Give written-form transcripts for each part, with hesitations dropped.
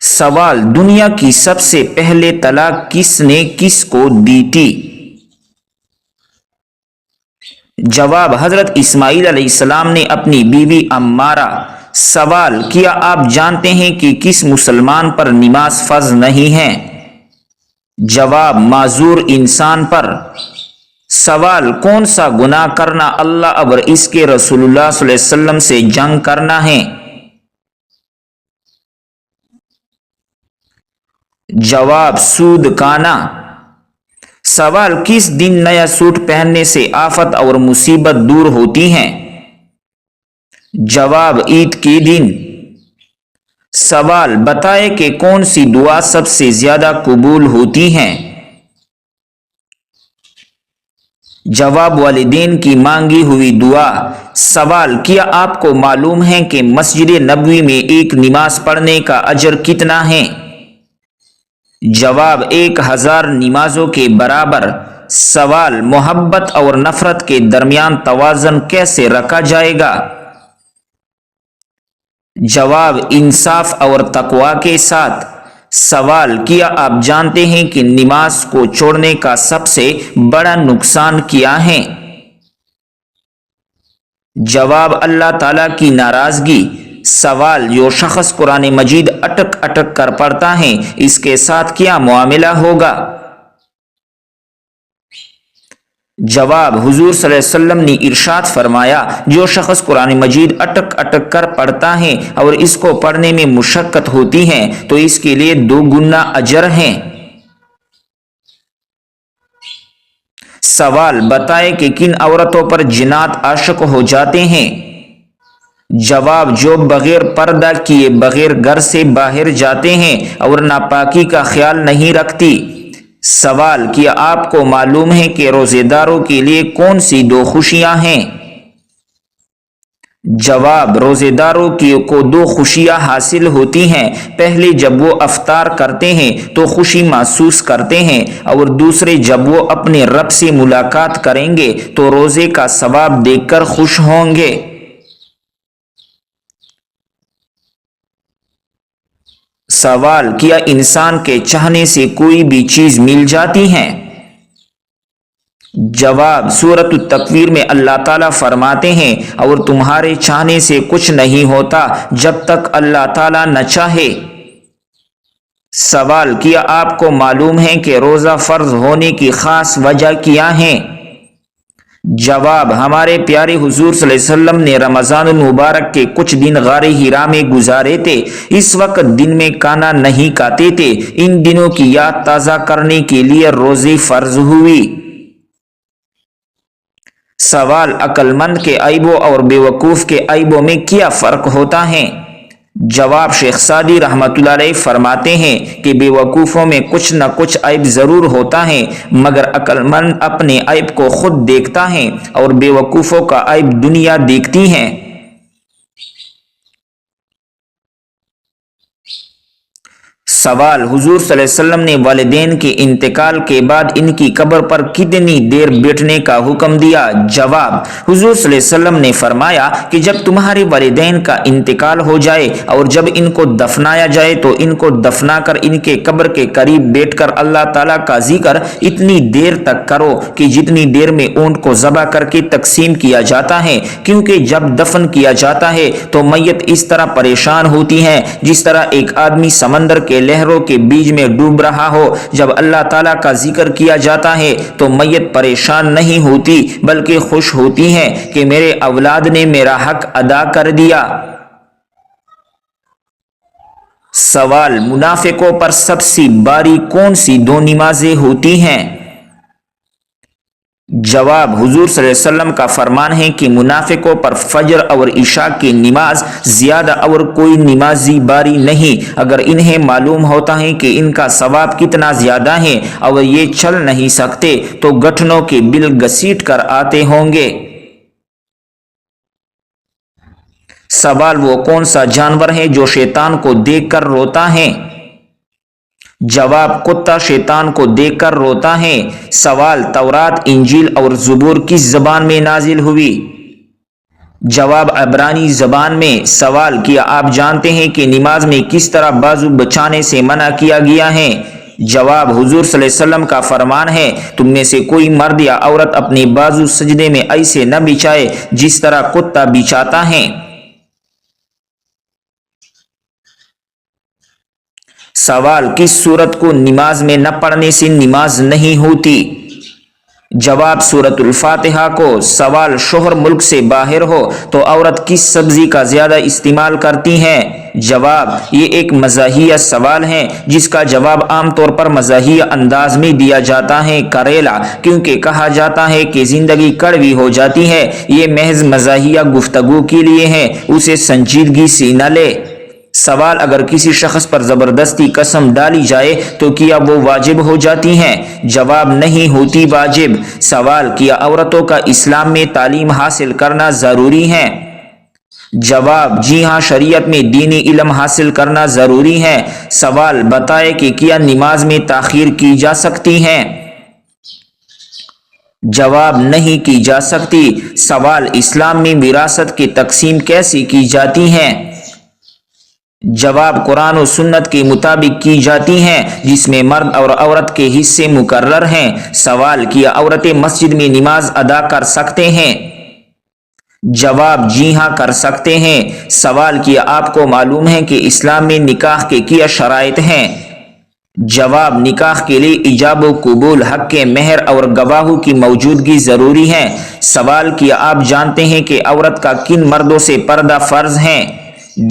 سوال: دنیا کی سب سے پہلے طلاق کس نے کس کو دی تھی؟ جواب: حضرت اسماعیل علیہ السلام نے اپنی بیوی عمارہ۔ سوال: کیا آپ جانتے ہیں کہ کس مسلمان پر نماز فرض نہیں ہے؟ جواب: معذور انسان پر۔ سوال: کون سا گناہ کرنا اللہ اور اس کے رسول اللہ صلی اللہ علیہ وسلم سے جنگ کرنا ہے؟ جواب: سود کھانا۔ سوال: کس دن نیا سوٹ پہننے سے آفت اور مصیبت دور ہوتی ہیں؟ جواب: عید کے دن۔ سوال: بتائیں کہ کون سی دعا سب سے زیادہ قبول ہوتی ہے؟ جواب: والدین کی مانگی ہوئی دعا۔ سوال: کیا آپ کو معلوم ہے کہ مسجد نبوی میں ایک نماز پڑھنے کا اجر کتنا ہے؟ جواب: 1000 نمازوں کے برابر۔ سوال: محبت اور نفرت کے درمیان توازن کیسے رکھا جائے گا؟ جواب: انصاف اور تقوی کے ساتھ۔ سوال: کیا آپ جانتے ہیں کہ نماز کو چھوڑنے کا سب سے بڑا نقصان کیا ہے؟ جواب: اللہ تعالیٰ کی ناراضگی۔ سوال: جو شخص قرآن مجید اٹک اٹک کر پڑھتا ہے اس کے ساتھ کیا معاملہ ہوگا؟ جواب: حضور صلی اللہ علیہ وسلم نے ارشاد فرمایا، جو شخص قرآن مجید اٹک اٹک کر پڑھتا ہے اور اس کو پڑھنے میں مشقت ہوتی ہے تو اس کے لیے 2 گنا اجر ہیں۔ سوال: بتائیں کہ کن عورتوں پر جنات عاشق ہو جاتے ہیں؟ جواب: جو بغیر پردہ کیے بغیر گھر سے باہر جاتے ہیں اور ناپاکی کا خیال نہیں رکھتی۔ سوال: کیا آپ کو معلوم ہے کہ روزے داروں کے لیے کون سی 2 خوشیاں ہیں؟ جواب: روزے داروں کو 2 خوشیاں حاصل ہوتی ہیں۔ پہلے جب وہ افطار کرتے ہیں تو خوشی محسوس کرتے ہیں، اور دوسرے جب وہ اپنے رب سے ملاقات کریں گے تو روزے کا ثواب دیکھ کر خوش ہوں گے۔ سوال: کیا انسان کے چاہنے سے کوئی بھی چیز مل جاتی ہے؟ جواب: سورۃ التکویر میں اللہ تعالیٰ فرماتے ہیں، اور تمہارے چاہنے سے کچھ نہیں ہوتا جب تک اللہ تعالیٰ نہ چاہے۔ سوال: کیا آپ کو معلوم ہے کہ روزہ فرض ہونے کی خاص وجہ کیا ہے؟ جواب: ہمارے پیارے حضور صلی اللہ علیہ وسلم نے رمضان المبارک کے کچھ دن غار حرا میں گزارے تھے۔ اس وقت دن میں کھانا نہیں کھاتے تھے۔ ان دنوں کی یاد تازہ کرنے کے لیے روزے فرض ہوئی۔ سوال: عقل مند کے عیبوں اور بیوقوف کے عیبوں میں کیا فرق ہوتا ہے؟ جواب: شیخ سعدی رحمۃ اللہ علیہ فرماتے ہیں کہ بیوقوفوں میں کچھ نہ کچھ عیب ضرور ہوتا ہے، مگر عقل مند اپنے عیب کو خود دیکھتا ہے اور بیوقوفوں کا عیب دنیا دیکھتی ہے۔ سوال: حضور صلی اللہ علیہ وسلم نے والدین کے انتقال کے بعد ان کی قبر پر کتنی دیر بیٹھنے کا حکم دیا؟ جواب: حضور صلی اللہ علیہ وسلم نے فرمایا کہ جب تمہارے والدین کا انتقال ہو جائے اور جب ان کو دفنایا جائے تو ان کو دفنا کر ان کے قبر کے قریب بیٹھ کر اللہ تعالیٰ کا ذکر اتنی دیر تک کرو کہ جتنی دیر میں اونٹ کو ذبح کر کے تقسیم کیا جاتا ہے، کیونکہ جب دفن کیا جاتا ہے تو میت اس طرح پریشان ہوتی ہے جس طرح ایک آدمی سمندر کے لہروں کے بیچ میں ڈوب رہا ہو۔ جب اللہ تعالیٰ کا ذکر کیا جاتا ہے تو میت پریشان نہیں ہوتی بلکہ خوش ہوتی ہے کہ میرے اولاد نے میرا حق ادا کر دیا۔ سوال: منافقوں پر سب سے باری کون سی 2 نمازیں ہوتی ہیں؟ جواب: حضور صلی اللہ علیہ وسلم کا فرمان ہے کہ منافقوں پر فجر اور عشاء کی نماز زیادہ اور کوئی نمازی باری نہیں۔ اگر انہیں معلوم ہوتا ہے کہ ان کا ثواب کتنا زیادہ ہے اور یہ چل نہیں سکتے تو گٹھنوں کے بل گھسیٹ کر آتے ہوں گے۔ سوال: وہ کون سا جانور ہے جو شیطان کو دیکھ کر روتا ہے؟ جواب: کتا شیطان کو دیکھ کر روتا ہے۔ سوال: تورات، انجیل اور زبور کس زبان میں نازل ہوئی؟ جواب عبرانی زبان میں سوال کیا آپ جانتے ہیں کہ نماز میں کس طرح بازو بچانے سے منع کیا گیا ہے؟ جواب حضور صلی اللہ علیہ وسلم کا فرمان ہے تم میں سے کوئی مرد یا عورت اپنے بازو سجدے میں ایسے نہ بچھائے جس طرح کتا بچھاتا ہے۔ سوال کس سورت کو نماز میں نہ پڑھنے سے نماز نہیں ہوتی؟ جواب سورۃ الفاتحہ کو۔ سوال شوہر ملک سے باہر ہو تو عورت کس سبزی کا زیادہ استعمال کرتی ہے؟ جواب یہ ایک مزاحیہ سوال ہے جس کا جواب عام طور پر مزاحیہ انداز میں دیا جاتا ہے کریلا، کیونکہ کہا جاتا ہے کہ زندگی کڑوی ہو جاتی ہے۔ یہ محض مزاحیہ گفتگو کے لیے ہے، اسے سنجیدگی سے نہ لے۔ سوال اگر کسی شخص پر زبردستی قسم ڈالی جائے تو کیا وہ واجب ہو جاتی ہے؟ جواب نہیں ہوتی واجب۔ سوال کیا عورتوں کا اسلام میں تعلیم حاصل کرنا ضروری ہے؟ جواب جی ہاں، شریعت میں دینی علم حاصل کرنا ضروری ہے۔ سوال بتائے کہ کیا نماز میں تاخیر کی جا سکتی ہے؟ جواب نہیں کی جا سکتی۔ سوال اسلام میں وراثت کی تقسیم کیسی کی جاتی ہے؟ جواب قرآن و سنت کے مطابق کی جاتی ہیں جس میں مرد اور عورت کے حصے مقرر ہیں۔ سوال کیا عورتیں مسجد میں نماز ادا کر سکتے ہیں؟ جواب جی ہاں کر سکتے ہیں۔ سوال کیا آپ کو معلوم ہے کہ اسلام میں نکاح کے کیا شرائط ہیں؟ جواب نکاح کے لیے ایجاب و قبول، حق کے مہر اور گواہوں کی موجودگی ضروری ہے۔ سوال کیا آپ جانتے ہیں کہ عورت کا کن مردوں سے پردہ فرض ہے؟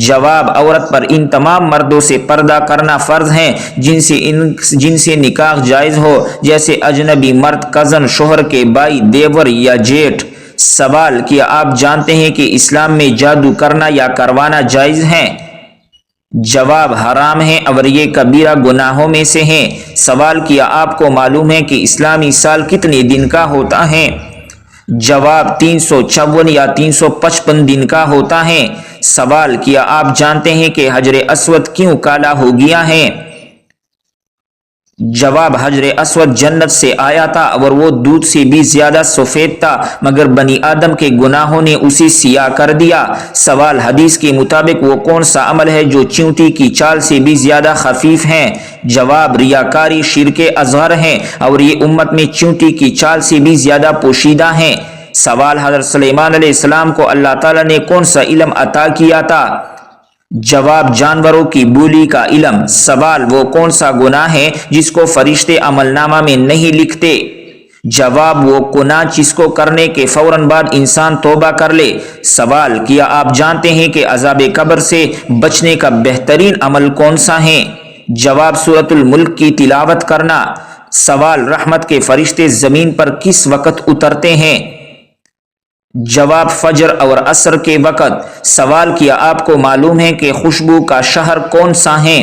جواب عورت پر ان تمام مردوں سے پردہ کرنا فرض ہے جن سے نکاح جائز ہو، جیسے اجنبی مرد، کزن، شوہر کے بھائی، دیور یا جیٹھ۔ سوال کیا آپ جانتے ہیں کہ اسلام میں جادو کرنا یا کروانا جائز ہے؟ جواب حرام ہے اور یہ کبیرہ گناہوں میں سے ہے۔ سوال کیا آپ کو معلوم ہے کہ اسلامی سال کتنے دن کا ہوتا ہے؟ جواب 356 یا 355 دن کا ہوتا ہے۔ سوال کیا آپ جانتے ہیں کہ حجر اسود کیوں کالا ہو گیا ہے؟ جواب حجر اسود جنت سے آیا تھا اور وہ دودھ سے بھی زیادہ سفید تھا، مگر بنی آدم کے گناہوں نے اسے سیاہ کر دیا۔ سوال حدیث کے مطابق وہ کون سا عمل ہے جو چیونٹی کی چال سے بھی زیادہ خفیف ہے؟ جواب ریاکاری شرک اصغر ہے اور یہ امت میں چیونٹی کی چال سے بھی زیادہ پوشیدہ ہے۔ سوال حضرت سلیمان علیہ السلام کو اللہ تعالیٰ نے کون سا علم عطا کیا تھا؟ جواب جانوروں کی بولی کا علم۔ سوال وہ کون سا گناہ ہے جس کو فرشتے عمل نامہ میں نہیں لکھتے؟ جواب وہ گناہ جس کو کرنے کے فوراً بعد انسان توبہ کر لے۔ سوال کیا آپ جانتے ہیں کہ عذاب قبر سے بچنے کا بہترین عمل کون سا ہے؟ جواب سورۃ الملک کی تلاوت کرنا۔ سوال رحمت کے فرشتے زمین پر کس وقت اترتے ہیں؟ جواب فجر اور عصر کے وقت۔ سوال کیا آپ کو معلوم ہے کہ خوشبو کا شہر کون سا ہے؟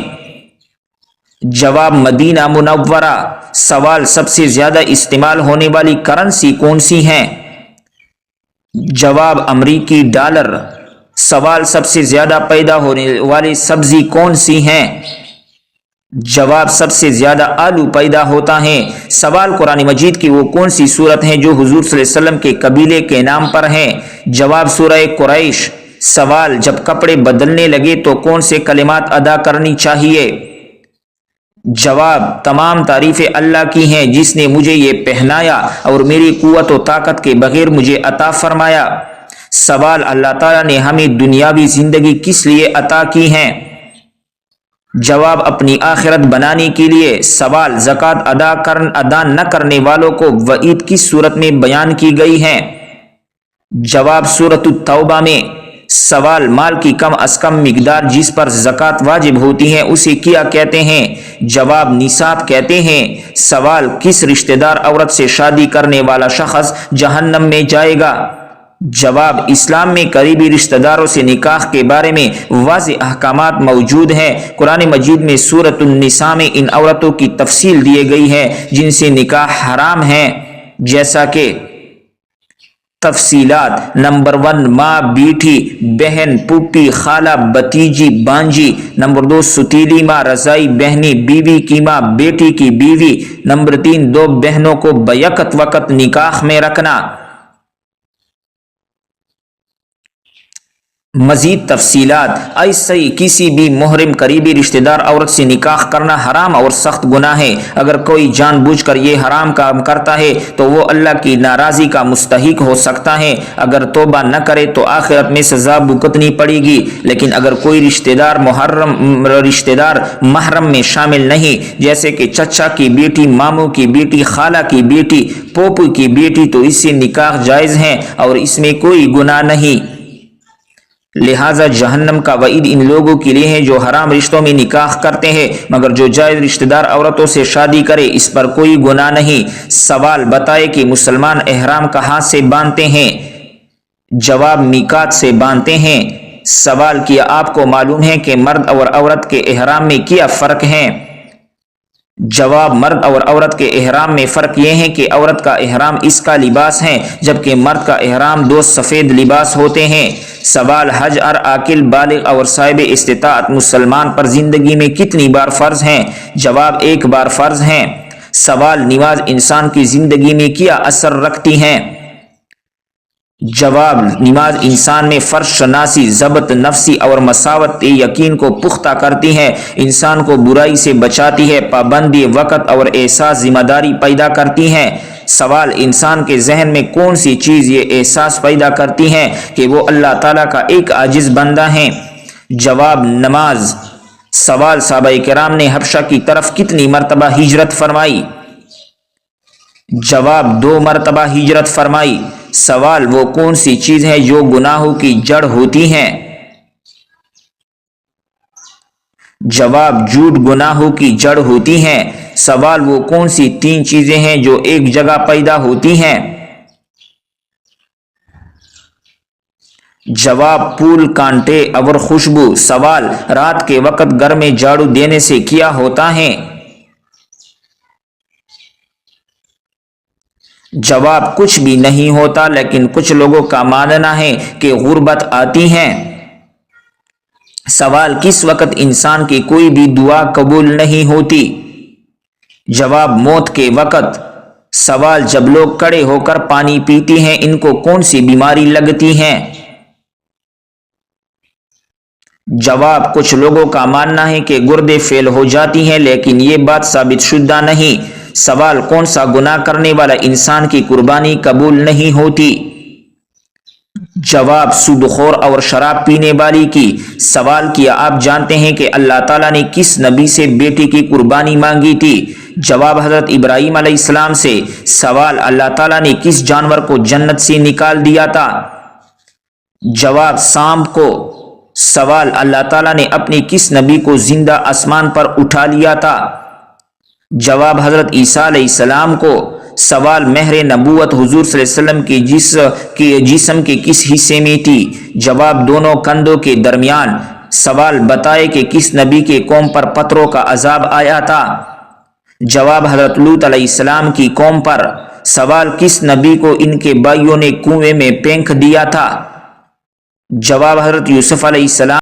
جواب مدینہ منورہ۔ سوال سب سے زیادہ استعمال ہونے والی کرنسی کون سی ہے؟ جواب امریکی ڈالر۔ سوال سب سے زیادہ پیدا ہونے والی سبزی کون سی ہے؟ جواب سب سے زیادہ آلو پیدا ہوتا ہے۔ سوال قرآن مجید کی وہ کون سی سورت ہے جو حضور صلی اللہ علیہ وسلم کے قبیلے کے نام پر ہے؟ جواب سورہ قریش۔ سوال جب کپڑے بدلنے لگے تو کون سے کلمات ادا کرنی چاہیے؟ جواب تمام تعریفیں اللہ کی ہیں جس نے مجھے یہ پہنایا اور میری قوت و طاقت کے بغیر مجھے عطا فرمایا۔ سوال اللہ تعالیٰ نے ہمیں دنیاوی زندگی کس لیے عطا کی ہے؟ جواب اپنی آخرت بنانے کے لیے۔ سوال زکوٰۃ ادا نہ کرنے والوں کو وعید کس صورت میں بیان کی گئی ہے؟ جواب سورۃ التوبہ میں۔ سوال مال کی کم از کم مقدار جس پر زکوٰۃ واجب ہوتی ہے اسے کیا کہتے ہیں؟ جواب نصاب کہتے ہیں۔ سوال کس رشتہ دار عورت سے شادی کرنے والا شخص جہنم میں جائے گا؟ جواب اسلام میں قریبی رشتہ داروں سے نکاح کے بارے میں واضح احکامات موجود ہیں۔ قرآن مجید میں سورۃ النساء میں ان عورتوں کی تفصیل دی گئی ہے جن سے نکاح حرام ہے، جیسا کہ تفصیلات: نمبر 1 ماں، بیٹی، بہن، پھوپھی، خالہ، بھتیجی، بانجی۔ نمبر 2 ستیلی ماں، رضائی بہنی، بیوی کی ماں، بیٹی کی بیوی۔ نمبر 3 دو بہنوں کو بیک وقت نکاح میں رکھنا۔ مزید تفصیلات: ایسے ہی کسی بھی محرم قریبی رشتہ دار عورت سے نکاح کرنا حرام اور سخت گناہ ہے۔ اگر کوئی جان بوجھ کر یہ حرام کام کرتا ہے تو وہ اللہ کی ناراضی کا مستحق ہو سکتا ہے۔ اگر توبہ نہ کرے تو آخرت میں سزا بھگتنی پڑے گی۔ لیکن اگر کوئی رشتہ دار محرم میں شامل نہیں، جیسے کہ چچا کی بیٹی، ماموں کی بیٹی، خالہ کی بیٹی، پھوپھی کی بیٹی، تو اس سے نکاح جائز ہے اور اس میں کوئی گناہ نہیں۔ لہذا جہنم کا وعید ان لوگوں کے لیے ہے جو حرام رشتوں میں نکاح کرتے ہیں، مگر جو جائز رشتہ دار عورتوں سے شادی کرے اس پر کوئی گناہ نہیں۔ سوال: بتائے کہ مسلمان احرام کہاں سے باندھتے ہیں؟ جواب: میقات سے باندھتے ہیں۔ سوال: کیا آپ کو معلوم ہے کہ مرد اور عورت کے احرام میں کیا فرق ہے؟ جواب: مرد اور عورت کے احرام میں فرق یہ ہے کہ عورت کا احرام اس کا لباس ہے، جبکہ مرد کا احرام دو سفید لباس ہوتے ہیں۔ سوال: حج ہر عاقل، بالغ اور صاحب استطاعت مسلمان پر زندگی میں کتنی بار فرض ہیں؟ جواب: ایک بار فرض ہیں۔ سوال: نماز انسان کی زندگی میں کیا اثر رکھتی ہے؟ جواب: نماز انسان میں فرض شناسی، ضبط نفسی اور مساوات یقین کو پختہ کرتی ہے، انسان کو برائی سے بچاتی ہے، پابندی وقت اور احساس ذمہ داری پیدا کرتی ہے۔ سوال: انسان کے ذہن میں کون سی چیز یہ احساس پیدا کرتی ہے کہ وہ اللہ تعالیٰ کا ایک عاجز بندہ ہے؟ جواب: نماز۔ سوال: صحابہ کرام نے حبشہ کی طرف کتنی مرتبہ ہجرت فرمائی؟ جواب: 2 مرتبہ ہجرت فرمائی۔ سوال: وہ کون سی چیز ہے جو گناہوں کی جڑ ہوتی ہے؟ جواب: جھوٹ گناہوں کی جڑ ہوتی ہے۔ سوال: وہ کون سی 3 چیزیں ہیں جو ایک جگہ پیدا ہوتی ہیں؟ جواب: پھول، کانٹے اور خوشبو۔ سوال: رات کے وقت گھر میں جھاڑو دینے سے کیا ہوتا ہے؟ جواب: کچھ بھی نہیں ہوتا، لیکن کچھ لوگوں کا ماننا ہے کہ غربت آتی ہے۔ سوال: کس وقت انسان کی کوئی بھی دعا قبول نہیں ہوتی؟ جواب: موت کے وقت۔ سوال: جب لوگ کھڑے ہو کر پانی پیتے ہیں ان کو کون سی بیماری لگتی ہے؟ جواب: کچھ لوگوں کا ماننا ہے کہ گردے فیل ہو جاتی ہیں، لیکن یہ بات ثابت شدہ نہیں۔ سوال: کون سا گناہ کرنے والا انسان کی قربانی قبول نہیں ہوتی؟ جواب: سود خور اور شراب پینے والی کی۔ سوال: کیا آپ جانتے ہیں کہ اللہ تعالیٰ نے کس نبی سے بیٹی کی قربانی مانگی تھی؟ جواب: حضرت ابراہیم علیہ السلام سے۔ سوال: اللہ تعالیٰ نے کس جانور کو جنت سے نکال دیا تھا؟ جواب: سانپ کو۔ سوال: اللہ تعالیٰ نے اپنی کس نبی کو زندہ آسمان پر اٹھا لیا تھا؟ جواب: حضرت عیسیٰ علیہ السلام کو۔ سوال: مہر نبوت حضور صلی اللہ علیہ وسلم کی جسم کے کس حصے میں تھی؟ جواب: دونوں کندھوں کے درمیان۔ سوال: بتائے کہ کس نبی کے قوم پر پتھروں کا عذاب آیا تھا؟ جواب: حضرت لوط علیہ السلام کی قوم پر۔ سوال: کس نبی کو ان کے بھائیوں نے کنویں میں پھینک دیا تھا؟ جواب: حضرت یوسف علیہ السلام۔